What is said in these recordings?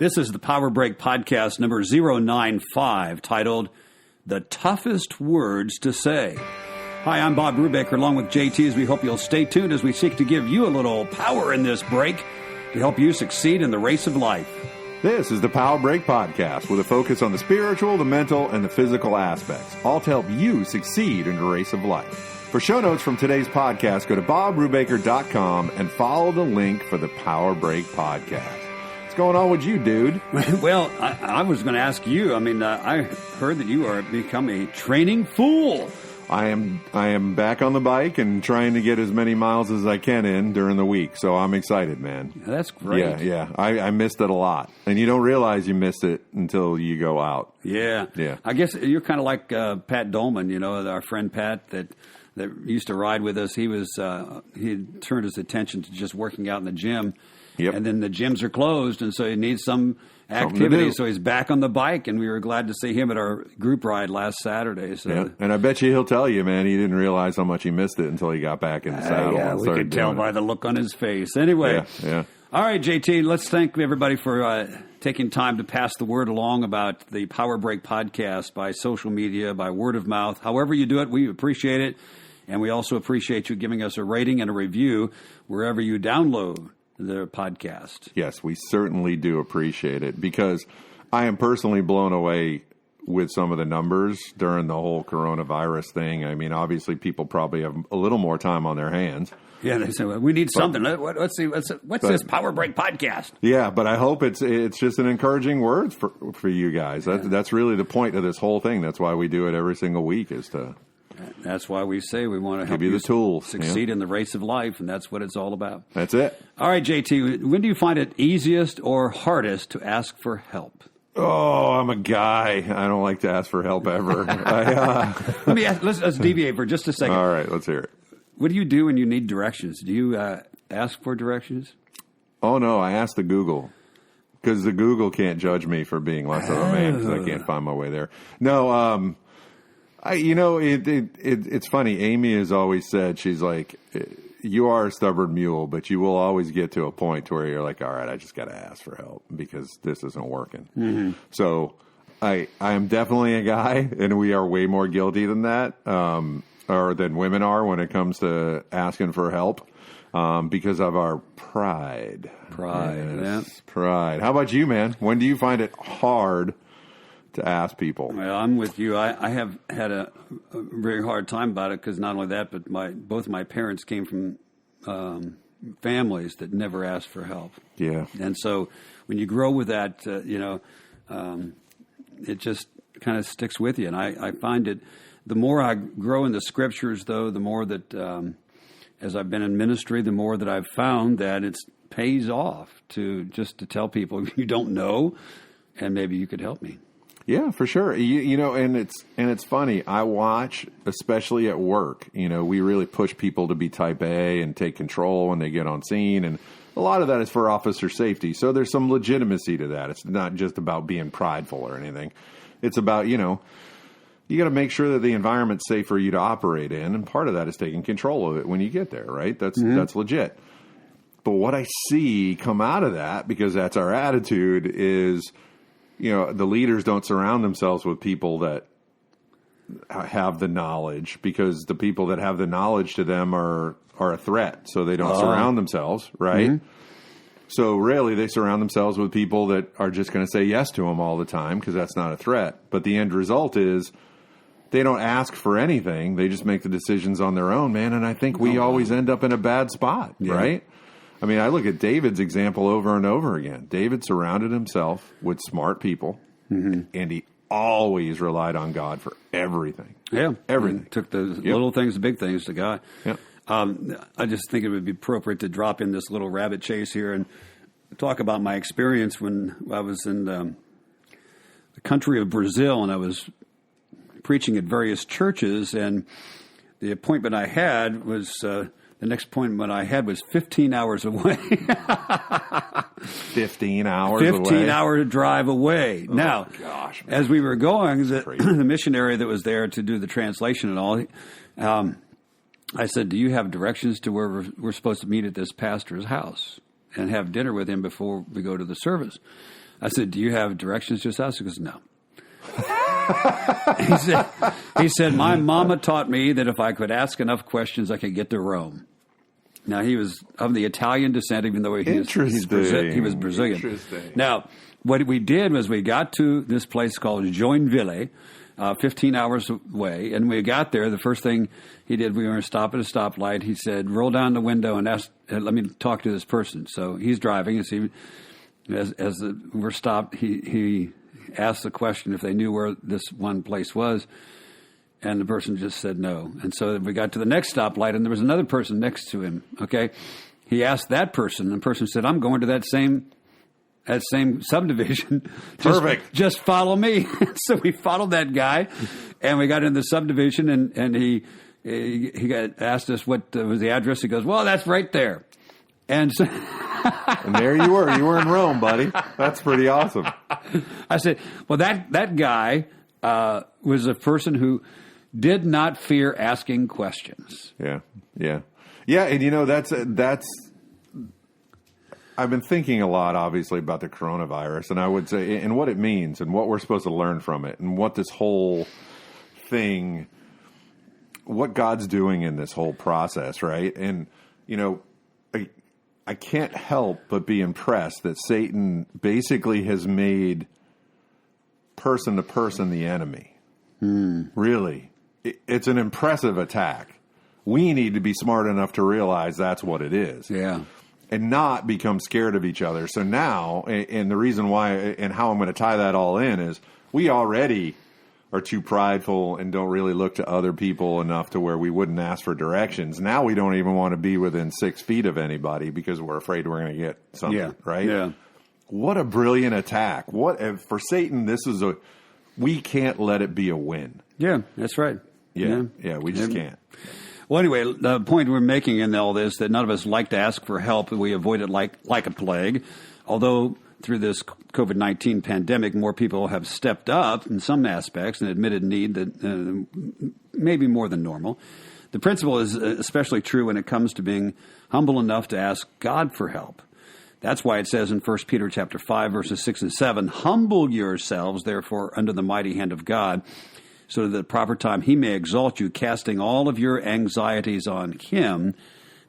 This is the Power Break Podcast number 095, titled The Toughest Words to Say. Hi, I'm Bob Brubaker, along with JT, as we hope you'll stay tuned as we seek to give you a little power in this break to help you succeed in the race of life. This is the Power Break Podcast, with a focus on the spiritual, the mental, and the physical aspects, all to help you succeed in the race of life. For show notes from today's podcast, go to bobbrubaker.com and follow the link for the Power Break Podcast. What's going on with you, dude? Well, I was going to ask you. I heard that you are become a training fool. I am back on the bike and trying to get as many miles as I can in during the week, so I'm excited, man. That's great. Yeah. I missed it a lot, and you don't realize you missed it until you go out. Yeah. I guess you're kind of like Pat Dolman, our friend Pat that used to ride with us. He turned his attention to just working out in the gym. Yep. And then the gyms are closed, and so he needs some activity. So he's back on the bike, and we were glad to see him at our group ride last Saturday. So. Yeah. And I bet you he'll tell you, man, he didn't realize how much he missed it until he got back in the saddle. Yeah, we could tell by the look on his face. Anyway. Yeah. All right, JT, let's thank everybody for taking time to pass the word along about the Power Break Podcast by social media, by word of mouth. However you do it, we appreciate it. And we also appreciate you giving us a rating and a review wherever you download the podcast. Yes, we certainly do appreciate it, because I am personally blown away with some of the numbers during the whole coronavirus thing. I mean, obviously people probably have a little more time on their hands. Yeah, they say, well, we need something. Let's see, what's this Power Break Podcast? Yeah, but I hope it's just an encouraging word for you guys. That's really the point of this whole thing. That's why we do it every single week, is to... That's why we say we want to help you the tools, succeed in the race of life, and that's what it's all about. That's it. All right, JT, when do you find it easiest or hardest to ask for help? Oh, I'm a guy. I don't like to ask for help ever. Let me ask, let's deviate for just a second. All right, let's hear it. What do you do when you need directions? Do you ask for directions? Oh, no, I ask the Google. Because the Google can't judge me for being less of a man, because I can't find my way there. No, it's funny. Amy has always said, she's like, you are a stubborn mule, but you will always get to a point where you're like, all right, I just got to ask for help because this isn't working. Mm-hmm. So I am definitely a guy, and we are way more guilty than that, or than women are when it comes to asking for help, because of our pride. Pride. How about you, man? When do you find it hard to ask people? Well, I'm with you. I have had a very hard time about it, because not only that, but both my parents came from families that never asked for help. Yeah. And so when you grow with that, it just kind of sticks with you. And I find it, the more I grow in the scriptures, though, the more that as I've been in ministry, the more that I've found that it pays off to tell people you don't know, and maybe you could help me. Yeah, for sure. And it's funny. I watch, especially at work, we really push people to be type A and take control when they get on scene. And a lot of that is for officer safety. So there's some legitimacy to that. It's not just about being prideful or anything. It's about, you got to make sure that the environment's safe for you to operate in. And part of that is taking control of it when you get there, right? That's legit. But what I see come out of that, because that's our attitude, is... the leaders don't surround themselves with people that have the knowledge, because the people that have the knowledge to them are a threat. So they don't surround themselves, right? Mm-hmm. So really they surround themselves with people that are just going to say yes to them all the time, because that's not a threat. But the end result is they don't ask for anything. They just make the decisions on their own, man. And I think we always end up in a bad spot, right? I mean, I look at David's example over and over again. David surrounded himself with smart people, and he always relied on God for everything. Yeah. Everything. He took the little things, the big things to God. Yeah. I just think it would be appropriate to drop in this little rabbit chase here and talk about my experience when I was in the country of Brazil, and I was preaching at various churches, and the appointment I had was... the next appointment I had was 15 hours away. 15 hours 15-hour drive away. Oh, now, gosh, as we were going, the missionary that was there to do the translation and all, I said, do you have directions to where we're supposed to meet at this pastor's house and have dinner with him before we go to the service? I said, do you have directions to his house? He goes, no. he said, my mama taught me that if I could ask enough questions, I could get to Rome. Now, he was of the Italian descent, even though he was Brazilian. Interesting. Now, what we did was we got to this place called Joinville, 15 hours away, and we got there. The first thing he did, we were going to stop at a stoplight. He said, roll down the window and let me talk to this person. So he's driving, and we're stopped, he asked the question if they knew where this one place was. And the person just said no. And so we got to the next stoplight, and there was another person next to him, okay? He asked that person, and the person said, I'm going to that same subdivision. Perfect. Just follow me. So we followed that guy, and we got in the subdivision, and he asked us what was the address. He goes, well, that's right there. And so... And there you were. You were in Rome, buddy. That's pretty awesome. I said, well, that guy was a person who did not fear asking questions. Yeah. And that's. I've been thinking a lot, obviously, about the coronavirus, and I would say, and what it means, and what we're supposed to learn from it, and what this whole thing, what God's doing in this whole process, right? And I can't help but be impressed that Satan basically has made person to person the enemy. Really. It's an impressive attack. We need to be smart enough to realize that's what it is. Yeah. And not become scared of each other. So now, and the reason why and how I'm going to tie that all in is we already are too prideful and don't really look to other people enough to where we wouldn't ask for directions. Now we don't even want to be within 6 feet of anybody because we're afraid we're going to get something, right? Yeah. What a brilliant attack. For Satan, we can't let it be a win. Yeah, that's right. Yeah, we just can't. Well, anyway, the point we're making in all this that none of us like to ask for help. We avoid it like a plague. Although through this COVID-19 pandemic, more people have stepped up in some aspects and admitted need that maybe more than normal. The principle is especially true when it comes to being humble enough to ask God for help. That's why it says in 1 Peter chapter 5, verses 6 and 7, humble yourselves, therefore, under the mighty hand of God, so that at the proper time he may exalt you, casting all of your anxieties on him,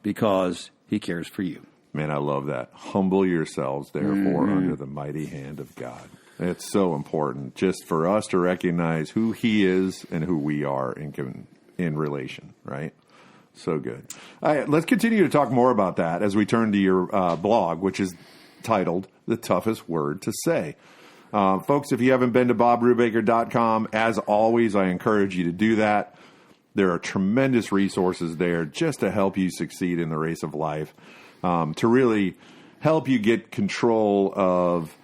because he cares for you. Man, I love that. Humble yourselves, therefore, under the mighty hand of God. It's so important just for us to recognize who he is and who we are in relation, right? So good. All right, let's continue to talk more about that as we turn to your blog, which is titled The Toughest Word to Say. Folks, if you haven't been to BobBrubaker.com, as always, I encourage you to do that. There are tremendous resources there just to help you succeed in the race of life, to really help you get control of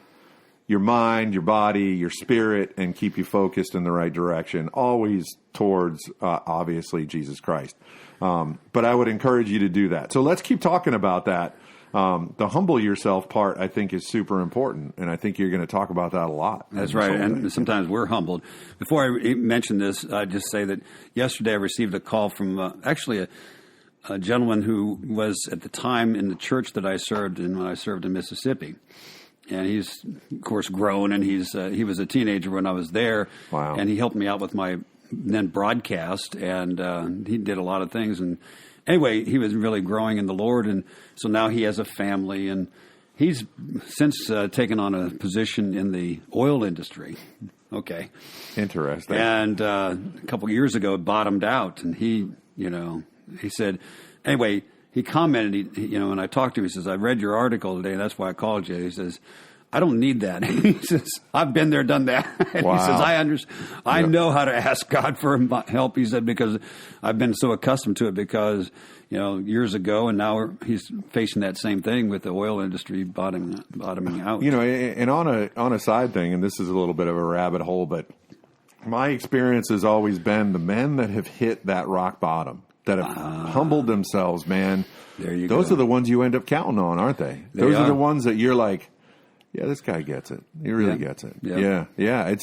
your mind, your body, your spirit, and keep you focused in the right direction, always towards, obviously, Jesus Christ. But I would encourage you to do that. So let's keep talking about that. The humble yourself part, I think, is super important, and I think you're going to talk about that a lot. That's right, and sometimes we're humbled. Before I mention this, I'd just say that yesterday I received a call from actually a gentleman who was at the time in the church that I served in when I served in Mississippi. And he's, of course, grown, and he was a teenager when I was there. Wow. And he helped me out with my then broadcast, and he did a lot of things. And anyway, he was really growing in the Lord, and so now he has a family, and he's since taken on a position in the oil industry. Okay. Interesting. And a couple of years ago, it bottomed out, and he said, anyway, he commented, when I talked to him, he says, I read your article today, and that's why I called you. He says, I don't need that. He says, I've been there, done that. And wow. He says, I know how to ask God for help. He said, because I've been so accustomed to it because, years ago, and now he's facing that same thing with the oil industry bottoming out. And on a side thing, and this is a little bit of a rabbit hole, but my experience has always been the men that have hit that rock bottom, that have humbled themselves, man. There you Those go. are the ones you end up counting on, aren't they? Those are the ones that you're like, yeah, this guy gets it. He really gets it. Yeah. Yeah.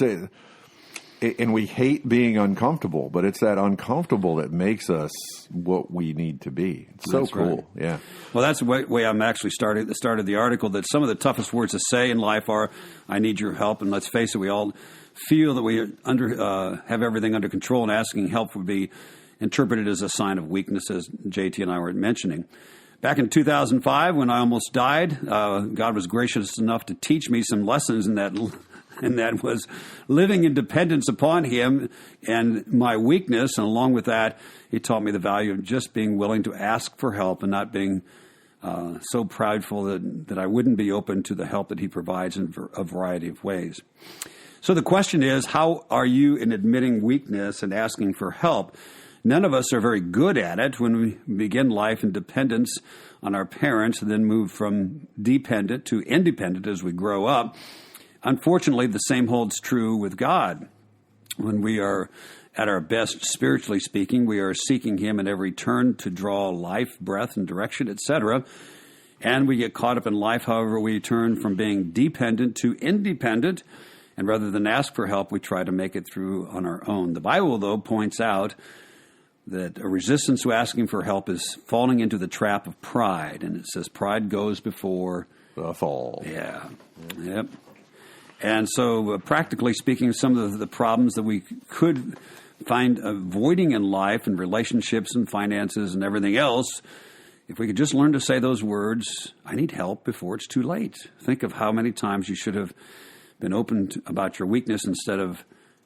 and we hate being uncomfortable, but it's that uncomfortable that makes us what we need to be. It's so That's cool. right. Yeah. Well, that's the way I'm actually started the article, that some of the toughest words to say in life are, I need your help. And let's face it, we all feel that we have everything under control, and asking help would be interpreted as a sign of weakness, as JT and I were mentioning. Back in 2005, when I almost died, God was gracious enough to teach me some lessons in that, and that was living in dependence upon Him and my weakness. And along with that, He taught me the value of just being willing to ask for help and not being so proudful that I wouldn't be open to the help that He provides in a variety of ways. So the question is, how are you in admitting weakness and asking for help? None of us are very good at it. When we begin life in dependence on our parents and then move from dependent to independent as we grow up, unfortunately, the same holds true with God. When we are at our best, spiritually speaking, we are seeking Him in every turn to draw life, breath, and direction, etc. And we get caught up in life, however, we turn from being dependent to independent, and rather than ask for help, we try to make it through on our own. The Bible, though, points out that a resistance to asking for help is falling into the trap of pride. And it says pride goes before The fall. Yeah. Yep. And so, practically speaking, some of the problems that we could find avoiding in life and relationships and finances and everything else, if we could just learn to say those words, I need help, before it's too late. Think of how many times you should have been open about your weakness instead of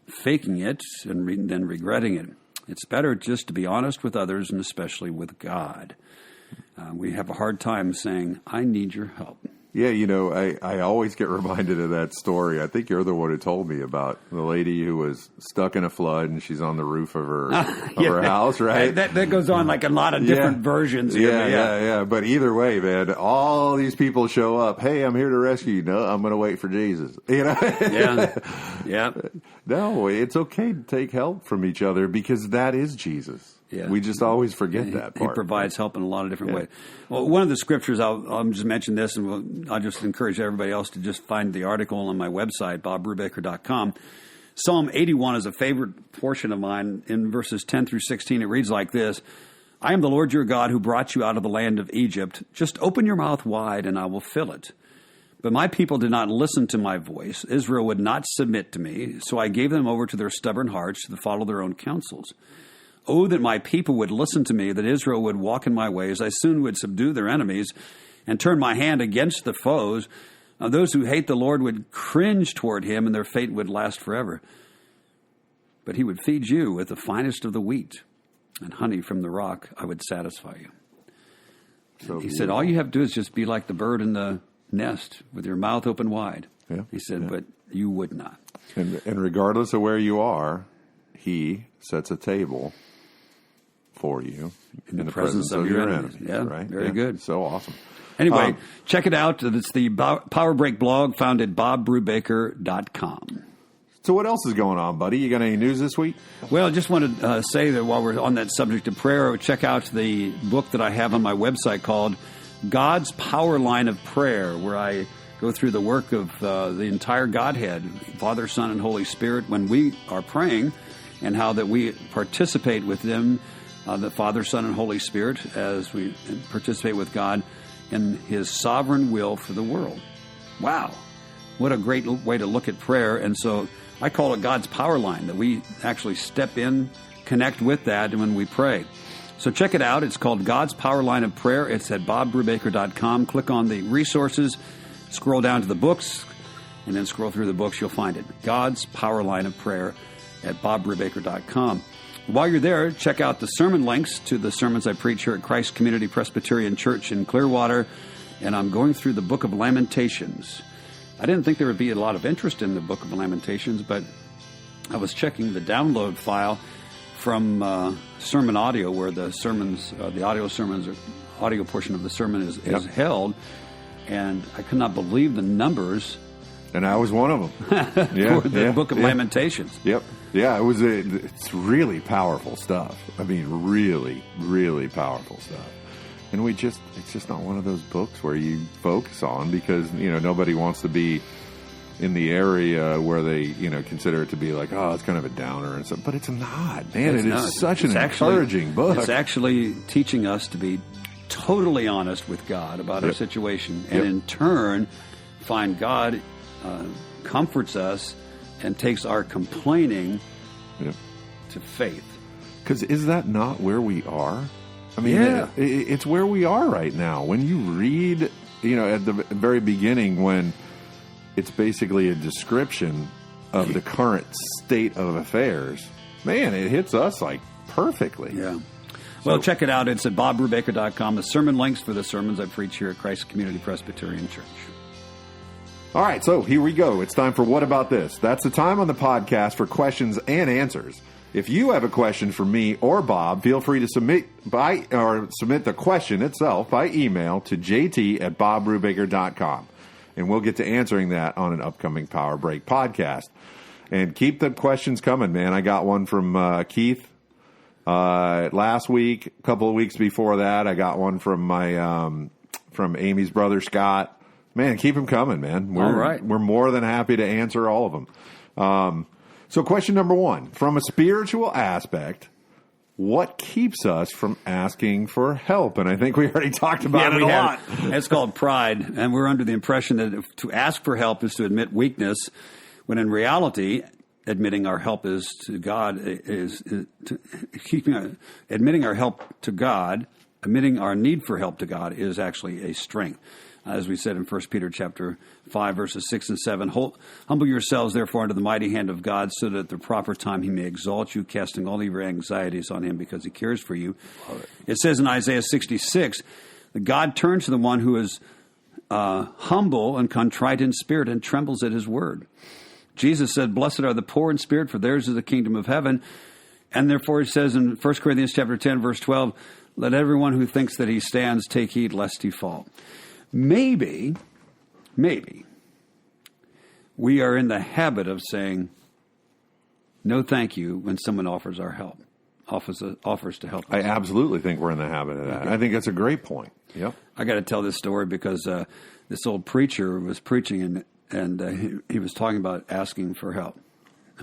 faking it and then regretting it. It's better just to be honest with others, and especially with God. We have a hard time saying, I need your help. Yeah, I always get reminded of that story. I think you're the one who told me about the lady who was stuck in a flood and she's on the roof of her her house, right? That goes on like a lot of different versions here. Yeah. But either way, man, all these people show up. Hey, I'm here to rescue you. No, I'm going to wait for Jesus. Yeah. No, it's okay to take help from each other, because that is Jesus. Yeah. We just always forget that part. He provides help in a lot of different ways. Well, one of the scriptures, I'll just mention this, and I'll just encourage everybody else to just find the article on my website, bobbrubaker.com. Psalm 81 is a favorite portion of mine. In verses 10 through 16, it reads like this: I am the Lord your God who brought you out of the land of Egypt. Just open your mouth wide, and I will fill it. But my people did not listen to my voice. Israel would not submit to me, so I gave them over to their stubborn hearts to follow their own counsels. Oh, that my people would listen to me, that Israel would walk in my ways. I soon would subdue their enemies and turn my hand against the foes. Those who hate the Lord would cringe toward Him, and their fate would last forever. But He would feed you with the finest of the wheat, and honey from the rock I would satisfy you. So he said, all you have to do is just be like the bird in the nest with your mouth open wide. Yeah. He said, but you would not. And regardless of where you are, He sets a table for you in the presence of your enemies. Yeah, right? Very good. So awesome. Anyway, check it out. It's the Power Break blog found at bobbrubaker.com. So what else is going on, buddy? You got any news this week? Well, I just wanted to say that while we're on that subject of prayer, check out the book that I have on my website called God's Power Line of Prayer, where I go through the work of the entire Godhead, Father, Son, and Holy Spirit, when we are praying, and how that we participate with them, the Father, Son, and Holy Spirit, as we participate with God in His sovereign will for the world. Wow. What a great way to look at prayer. And so I call it God's power line, that we actually step in, connect with that when we pray. So check it out. It's called God's Power Line of Prayer. It's at bobbrubaker.com. Click on the resources, scroll down to the books, and then scroll through the books. You'll find it. God's Power Line of Prayer at bobbrubaker.com. While you're there, check out the sermon links to the sermons I preach here at Christ Community Presbyterian Church in Clearwater, and I'm going through the Book of Lamentations. I didn't think there would be a lot of interest in the Book of Lamentations, but I was checking the download file from Sermon Audio, where the sermons, the audio sermons, audio portion of the sermon is held, and I could not believe the numbers. And I was one of them. For the Book of Lamentations. Yep. Yeah, it's really powerful stuff. I mean, really, really powerful stuff. And it's just not one of those books where you focus on, because, nobody wants to be in the area where they, consider it to be like, oh, it's kind of a downer and stuff. But it's not, man. It is such an encouraging book. It's actually teaching us to be totally honest with God about our situation, and in turn, find God comforts us and takes our complaining to faith. Because is that not where we are? I mean, it's where we are right now. When you read, at the very beginning, when it's basically a description of the current state of affairs, man, it hits us like perfectly. Yeah. Well, check it out. It's at BobBrubaker.com. The sermon links for the sermons I preach here at Christ Community Presbyterian Church. All right, so here we go. It's time for What About This? That's the time on the podcast for questions and answers. If you have a question for me or Bob, feel free to submit the question itself by email to jt@bobbrubaker.com. And we'll get to answering that on an upcoming Power Break podcast. And keep the questions coming, man. I got one from Keith last week. A couple of weeks before that, I got one from from Amy's brother, Scott. Man, keep them coming, man. All right. We're more than happy to answer all of them. So question number 1, from a spiritual aspect, what keeps us from asking for help? And I think we already talked about it a lot. It's called pride, and we're under the impression that to ask for help is to admit weakness, when in reality, admitting our help is to God admitting our help to God, admitting our need for help to God is actually a strength. As we said in 1 Peter chapter 5, verses 6 and 7, humble yourselves, therefore, under the mighty hand of God, so that at the proper time he may exalt you, casting all of your anxieties on him, because he cares for you. It says in Isaiah 66 that God turns to the one who is humble and contrite in spirit and trembles at his word. Jesus said, blessed are the poor in spirit, for theirs is the kingdom of heaven. And therefore he says in 1 Corinthians chapter 10, verse 12, let everyone who thinks that he stands take heed lest he fall. Maybe we are in the habit of saying no thank you when someone offers our help, offers to help us. I absolutely think we're in the habit of that. Okay. I think that's a great point. Yep. I got to tell this story because this old preacher was preaching and he was talking about asking for help,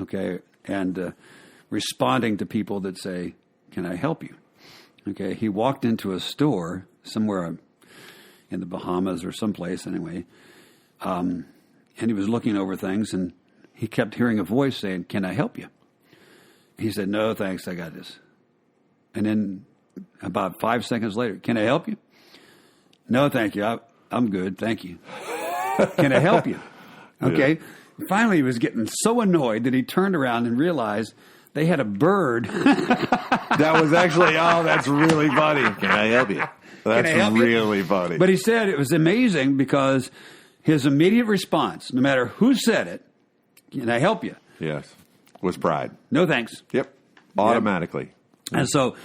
okay, and responding to people that say, can I help you? Okay, he walked into a store somewhere in the Bahamas or someplace anyway, and he was looking over things, and he kept hearing a voice saying, can I help you? He said, no, thanks, I got this. And then about 5 seconds later, can I help you? No, thank you, I'm good, thank you. Can I help you? Okay. Yeah. Finally, he was getting so annoyed that he turned around and realized they had a bird. That was actually, that's really funny. Can I help you? That's really funny. But he said it was amazing because his immediate response, no matter who said it, can I help you? Yes. Was pride. No thanks. Yep. Automatically. Yep. And so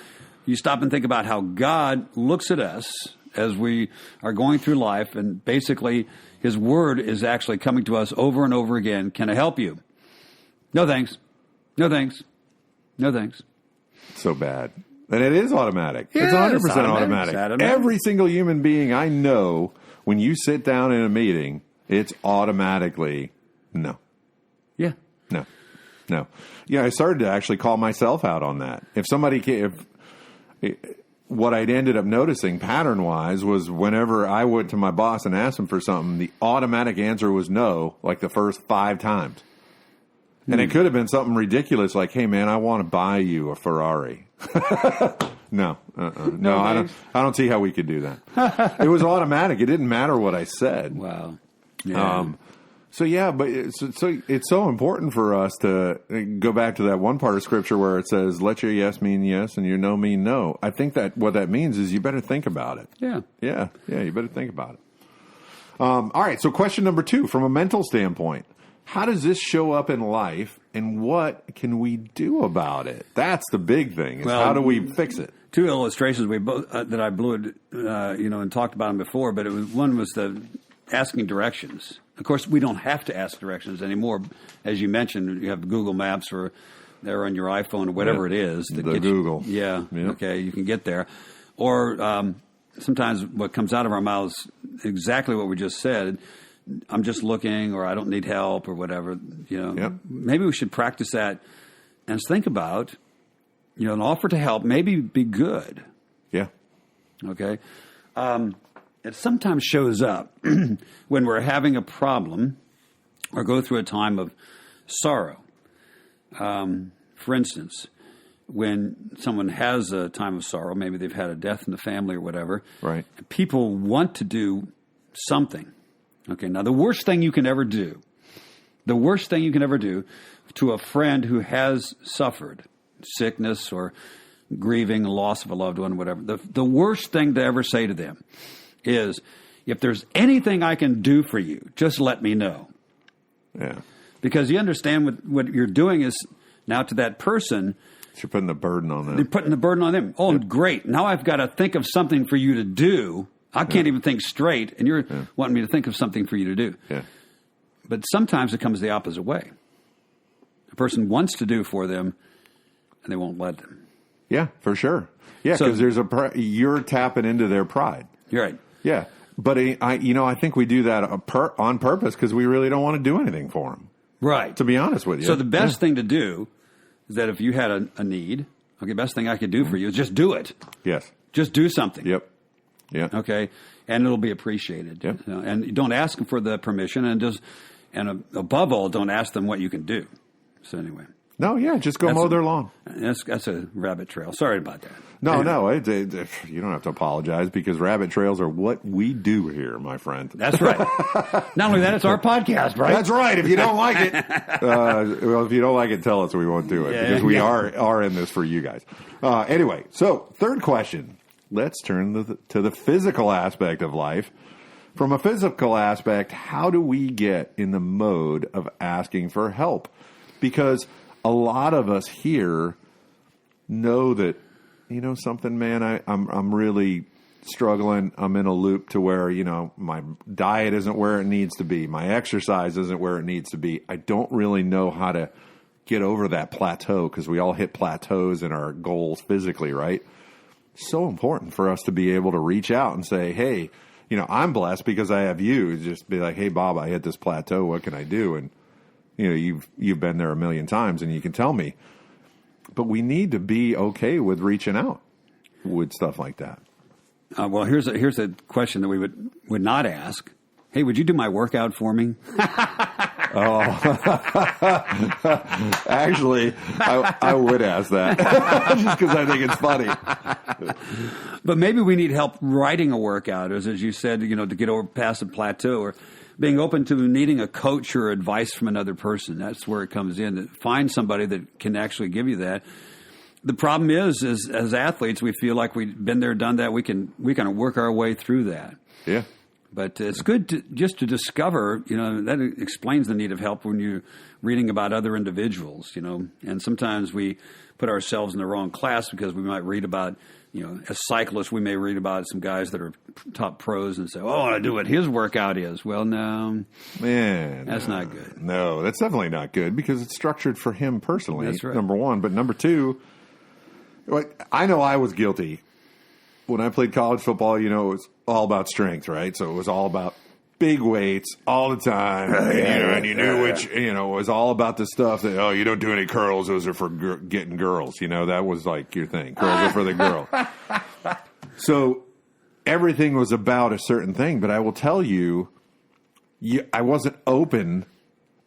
you stop and think about how God looks at us as we are going through life, and basically his word is actually coming to us over and over again. Can I help you? No thanks. No thanks. No thanks. So bad. And it is automatic. Yeah, it's 100% automatic. Every single human being I know, when you sit down in a meeting, it's automatically no. Yeah. No. No. Yeah, I started to actually call myself out on that. If somebody what I'd ended up noticing pattern-wise was whenever I went to my boss and asked him for something, the automatic answer was no, like the first 5 times. And it could have been something ridiculous like, hey, man, I want to buy you a Ferrari. No, I don't see how we could do that. It was automatic. It didn't matter what I said. Wow. Yeah. But it's so important for us to go back to that one part of Scripture where it says, let your yes mean yes and your no mean no. I think that what that means is you better think about it. Yeah. Yeah, you better think about it. All right, so question number 2, from a mental standpoint. How does this show up in life, and what can we do about it? That's the big thing. Is how do we fix it? 2 illustrations we both that I blew it, and talked about them before. But one was the asking directions. Of course, we don't have to ask directions anymore. As you mentioned, you have Google Maps or they're on your iPhone or whatever it is. The Google. Okay, you can get there. Or sometimes what comes out of our mouths, exactly what we just said. I'm just looking, or I don't need help, or whatever. Yep. Maybe we should practice that and think about, an offer to help. Maybe be good. Yeah. Okay. It sometimes shows up when we're having a problem or go through a time of sorrow. For instance, when someone has a time of sorrow, maybe they've had a death in the family or whatever, Right. people want to do something. Okay, now the worst thing you can ever do to a friend who has suffered sickness or grieving, loss of a loved one, whatever, the worst thing to ever say to them is, if there's anything I can do for you, just let me know. Yeah. Because you understand what you're doing is now to that person, You're putting the burden on them. they're putting the burden on them. Oh, great. Now I've got to think of something for you to do. I can't even think straight, and you're wanting me to think of something for you to do. Yeah. But sometimes it comes the opposite way. A person wants to do for them, and they won't let them. Yeah, for sure. Yeah, So- because you're tapping into their pride. You're right. Yeah. But I think we do that on purpose because we really don't want to do anything for them, Right. to be honest with you. So the best thing to do is that if you had a need, okay, best thing I could do for you is just do it. Yes. Just do something. Yep. Yeah. Okay, and it'll be appreciated. Yep. And you don't ask them for the permission, and above all, don't ask them what you can do. So anyway, No, yeah, just go That's mow a- their lawn. that's a rabbit trail. Sorry about that. No, you don't have to apologize because rabbit trails are what we do here, my friend. That's right. Not only that, it's our podcast, right? That's right. If you don't like it, if you don't like it, tell us. We won't do it because we are in this for you guys. Anyway, so third question. Let's turn to the physical aspect of life. From a physical aspect, how do we get in the mode of asking for help? Because a lot of us here know that, something, man, I'm really struggling. I'm in a loop to where, my diet isn't where it needs to be. My exercise isn't where it needs to be. I don't really know how to get over that plateau because we all hit plateaus in our goals physically, right? So important for us to be able to reach out and say, hey, I'm blessed because I have you. Just be like, hey, Bob, I hit this plateau. What can I do? And, you've been there a million times and you can tell me. But we need to be okay with reaching out with stuff like that. Well, here's a question that we would not ask. Hey, would you do my workout for me? Actually, I would ask that just because I think it's funny. But maybe we need help writing a workout, as you said, to get over past the plateau, or being open to needing a coach or advice from another person. That's where it comes in. Find somebody that can actually give you that. The problem is as athletes, we feel like we've been there, done that. We kind of work our way through that. Yeah. But it's good to discover, that explains the need of help when you're reading about other individuals, and sometimes we put ourselves in the wrong class because we might read about, as cyclists, we may read about some guys that are top pros and say, oh, I want to do what his workout is. Well, no, man, that's not good. No, that's definitely not good because it's structured for him personally. That's right. Number one. But number two, I know I was guilty. When I played college football, it was all about strength, right? So it was all about big weights all the time, and you knew which, it was all about the stuff that, you don't do any curls, those are for getting girls, that was like your thing. Curls are for the girl. So everything was about a certain thing, but I will tell you, I wasn't open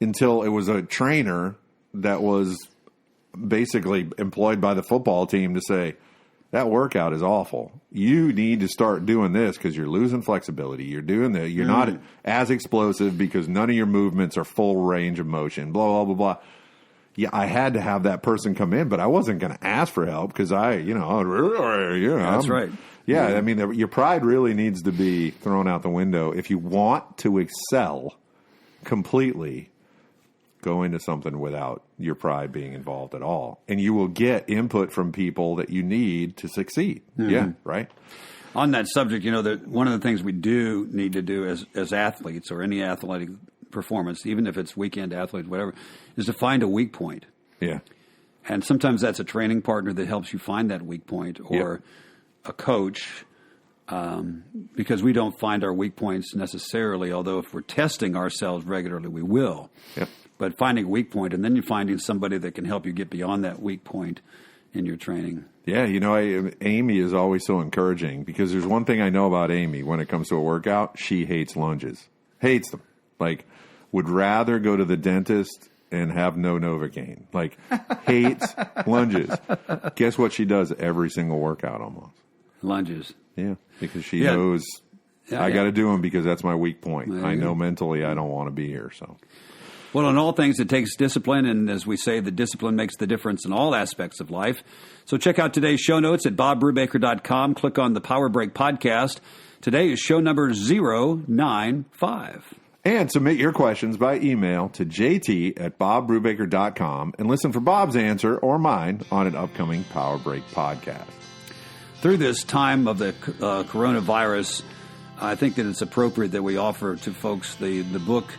until it was a trainer that was basically employed by the football team to say, that workout is awful. You need to start doing this because you're losing flexibility. You're doing that. You're not as explosive because none of your movements are full range of motion, blah, blah, blah, blah. Yeah, I had to have that person come in, but I wasn't going to ask for help because That's right. Yeah, I mean, your pride really needs to be thrown out the window. If you want to excel completely, go into something without your pride being involved at all. And you will get input from people that you need to succeed. Mm-hmm. Yeah, right? On that subject, one of the things we do need to do as athletes or any athletic performance, even if it's weekend athletes, whatever, is to find a weak point. Yeah. And sometimes that's a training partner that helps you find that weak point, or a coach, because we don't find our weak points necessarily, although if we're testing ourselves regularly, we will. Yep. But finding a weak point and then you're finding somebody that can help you get beyond that weak point in your training. Yeah, Amy is always so encouraging because there's one thing I know about Amy when it comes to a workout. She hates lunges. Hates them. Like, would rather go to the dentist and have no Novocaine. Like, hates lunges. Guess what she does every single workout almost? Lunges. Yeah, because she knows I got to do them because that's my weak point. I know mentally I don't want to be here. So, well, in all things, it takes discipline, and as we say, the discipline makes the difference in all aspects of life. So check out today's show notes at bobbrubaker.com. Click on the Power Break podcast. Today is show number 095. And submit your questions by email to jt@bobbrubaker.com and listen for Bob's answer or mine on an upcoming Power Break podcast. Through this time of the coronavirus, I think that it's appropriate that we offer to folks the book,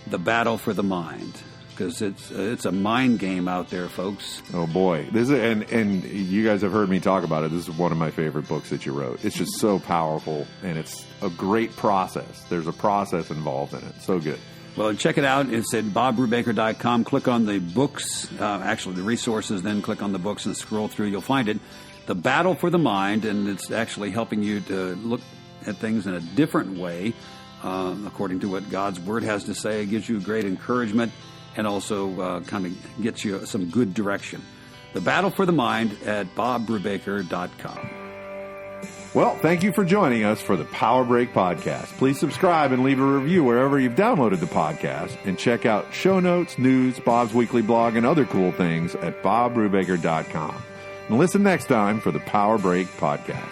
The Battle for the Mind, because it's a mind game out there, folks. Oh boy, this is, and you guys have heard me talk about it. This is one of my favorite books that you wrote. It's just so powerful, and it's a great process. There's a process involved in it. So good. Well, check it out. It's at bobbrubaker.com. Click on the books, actually the resources, then click on the books and scroll through. You'll find it. The Battle for the Mind, and it's actually helping you to look at things in a different way, according to what God's Word has to say. It gives you great encouragement and also kind of gets you some good direction. The Battle for the Mind at bobbrubaker.com. Well, thank you for joining us for the Power Break podcast. Please subscribe and leave a review wherever you've downloaded the podcast, and check out show notes, news, Bob's weekly blog, and other cool things at bobbrubaker.com. And listen next time for the Power Break podcast.